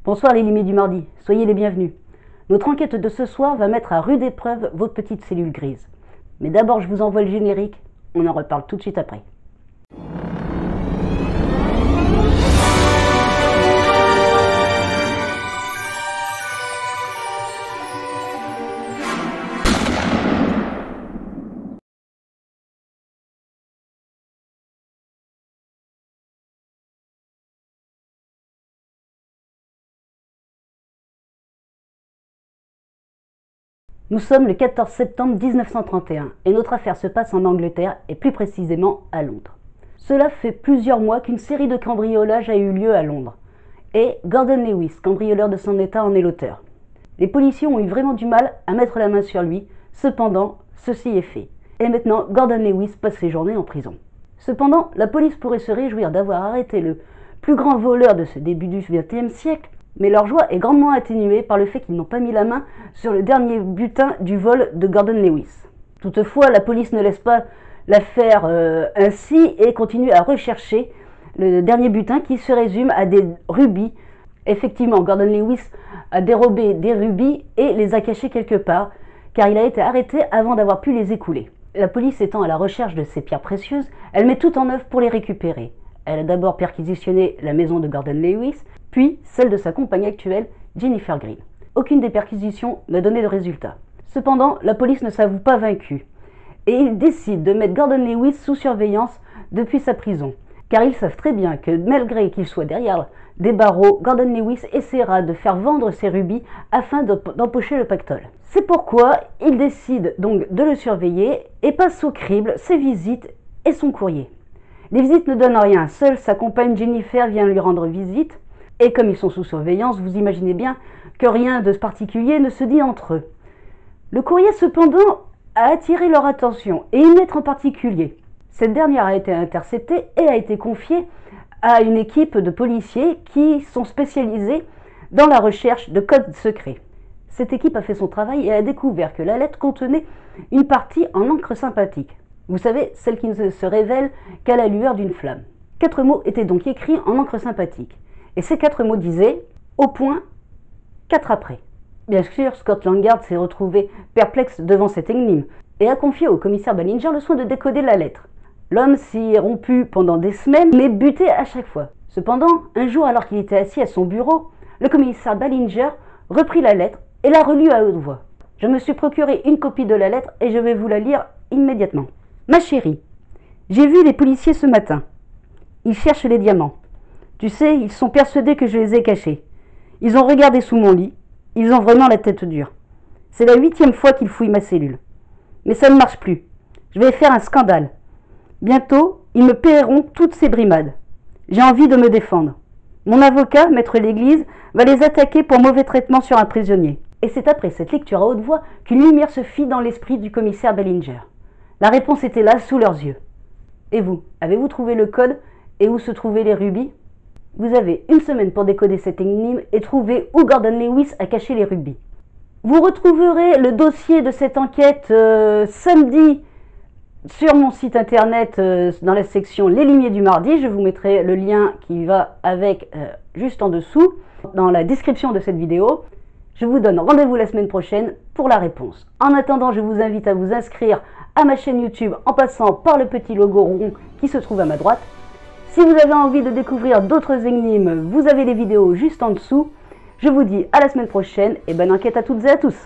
Bonsoir les limiers du mardi, soyez les bienvenus. Notre enquête de ce soir va mettre à rude épreuve votre petite cellule grise. Mais d'abord je vous envoie le générique, on en reparle tout de suite après. Nous sommes le 14 septembre 1931 et notre affaire se passe en Angleterre et plus précisément à Londres. Cela fait plusieurs mois qu'une série de cambriolages a eu lieu à Londres et Gordon Lewis, cambrioleur de son état, en est l'auteur. Les policiers ont eu vraiment du mal à mettre la main sur lui, cependant ceci est fait. Et maintenant Gordon Lewis passe ses journées en prison. Cependant, la police pourrait se réjouir d'avoir arrêté le plus grand voleur de ce début du XXe siècle, mais leur joie est grandement atténuée par le fait qu'ils n'ont pas mis la main sur le dernier butin du vol de Gordon Lewis. Toutefois, la police ne laisse pas l'affaire ainsi et continue à rechercher le dernier butin qui se résume à des rubis. Effectivement, Gordon Lewis a dérobé des rubis et les a cachés quelque part, car il a été arrêté avant d'avoir pu les écouler. La police étant à la recherche de ces pierres précieuses, elle met tout en œuvre pour les récupérer. Elle a d'abord perquisitionné la maison de Gordon Lewis, puis celle de sa compagne actuelle, Jennifer Green. Aucune des perquisitions n'a donné de résultat. Cependant, la police ne s'avoue pas vaincue, et ils décident de mettre Gordon Lewis sous surveillance depuis sa prison, car ils savent très bien que malgré qu'il soit derrière des barreaux, Gordon Lewis essaiera de faire vendre ses rubis afin d'empocher le pactole. C'est pourquoi ils décident donc de le surveiller et passent au crible ses visites et son courrier. Les visites ne donnent rien, seule sa compagne Jennifer vient lui rendre visite, et comme ils sont sous surveillance, vous imaginez bien que rien de particulier ne se dit entre eux. Le courrier cependant a attiré leur attention, et une lettre en particulier. Cette dernière a été interceptée et a été confiée à une équipe de policiers qui sont spécialisés dans la recherche de codes secrets. Cette équipe a fait son travail et a découvert que la lettre contenait une partie en encre sympathique. Vous savez, celle qui ne se révèle qu'à la lueur d'une flamme. 4 mots étaient donc écrits en encre sympathique. Et ces 4 mots disaient « au point, 4 après ». Bien sûr, Scotland Yard s'est retrouvé perplexe devant cette énigme et a confié au commissaire Ballinger le soin de décoder la lettre. L'homme s'y est rompu pendant des semaines, mais butait à chaque fois. Cependant, un jour, alors qu'il était assis à son bureau, le commissaire Ballinger reprit la lettre et la relut à haute voix. Je me suis procuré une copie de la lettre et je vais vous la lire immédiatement. Ma chérie, j'ai vu les policiers ce matin. Ils cherchent les diamants. Tu sais, ils sont persuadés que je les ai cachés. Ils ont regardé sous mon lit. Ils ont vraiment la tête dure. C'est la 8e fois qu'ils fouillent ma cellule. Mais ça ne marche plus. Je vais faire un scandale. Bientôt, ils me paieront toutes ces brimades. J'ai envie de me défendre. Mon avocat, maître L'église, va les attaquer pour mauvais traitement sur un prisonnier. Et c'est après cette lecture à haute voix qu'une lumière se fit dans l'esprit du commissaire Ballinger. La réponse était là, sous leurs yeux. Et vous, avez-vous trouvé le code et où se trouvaient les rubis? Vous avez une semaine pour décoder cette énigme et trouver où Gordon Lewis a caché les rubis. Vous retrouverez le dossier de cette enquête samedi sur mon site internet dans la section Les Limiers du mardi. Je vous mettrai le lien qui va avec juste en dessous dans la description de cette vidéo. Je vous donne rendez-vous la semaine prochaine pour la réponse. En attendant, je vous invite à vous inscrire à ma chaîne YouTube en passant par le petit logo rond qui se trouve à ma droite. Si vous avez envie de découvrir d'autres énigmes, vous avez les vidéos juste en dessous. Je vous dis à la semaine prochaine et bonne enquête à toutes et à tous.